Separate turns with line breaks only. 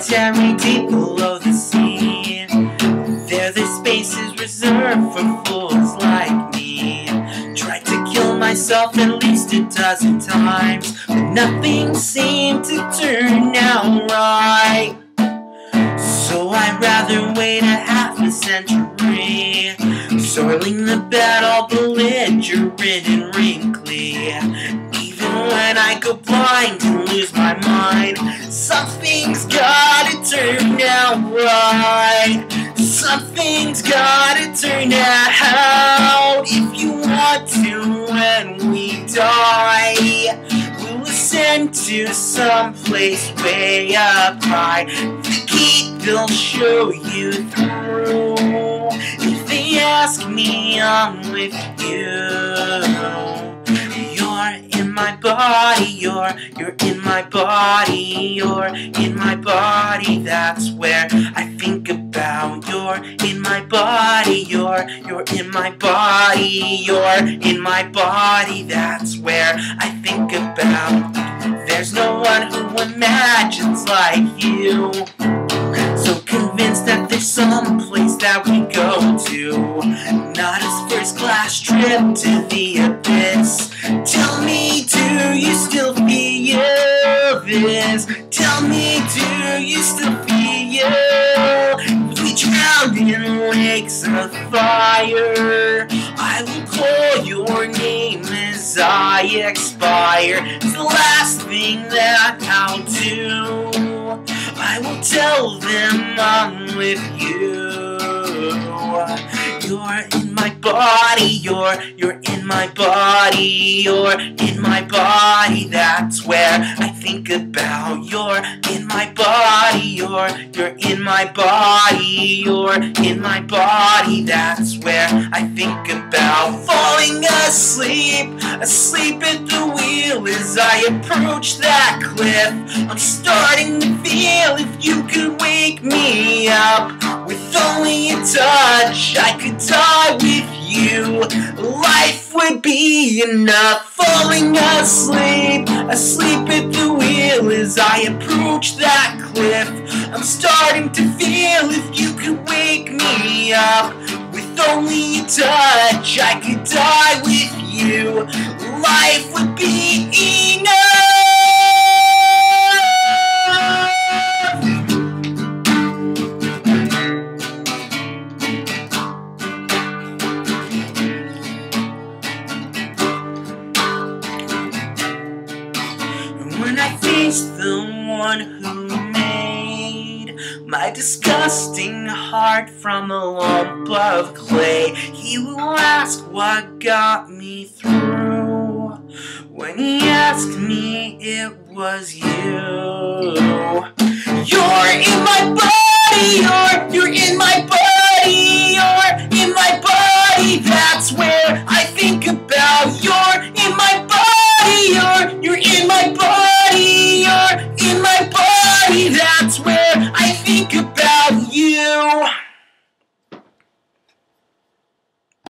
cemetery deep below the sea. There the space is reserved for fools like me. Tried to kill myself at least a dozen times, but nothing seemed to turn out right. So I'd rather wait a half a century, soiling the bed all belligerent and wrinkly. Even when I go blind and lose my mind, something's gotta turn out right. Something's gotta turn out. If you want to when we die, we'll ascend to some place way up high. The gate they'll show you through. If they ask me, I'm with you. You're in my body, you're in my body, you're in my body, that's where I think about. You're in my body, you're in my body, you're in my body, that's where I think about. There's no one who imagines like you, so convinced that there's some place that we go to, not a first-class trip to the abyss. Tell me, do you still feel this? Tell me, do you still feel? We drowned in lakes of fire. I will call your name as I expire. It's the last thing that I'll do. I will tell them I'm with you. You're in my body, you're in my body, you're in my body, that's where I think about. You're in my body, you're in my body, you're in my body, that's where I think about. Falling asleep, asleep at the wheel as I approach that cliff. I'm starting to feel if you could wake me up with only a touch, I could die with you. Life would be enough. Falling asleep, asleep at the wheel as I approach that cliff. I'm starting to feel if you could wake me up with only a touch, I could die with you. Life would be enough. When I face the one who made my disgusting heart from a lump of clay, he will ask what got me through. When he asked me, it was you. You're in my body, you're in my body, you're in my body, that's where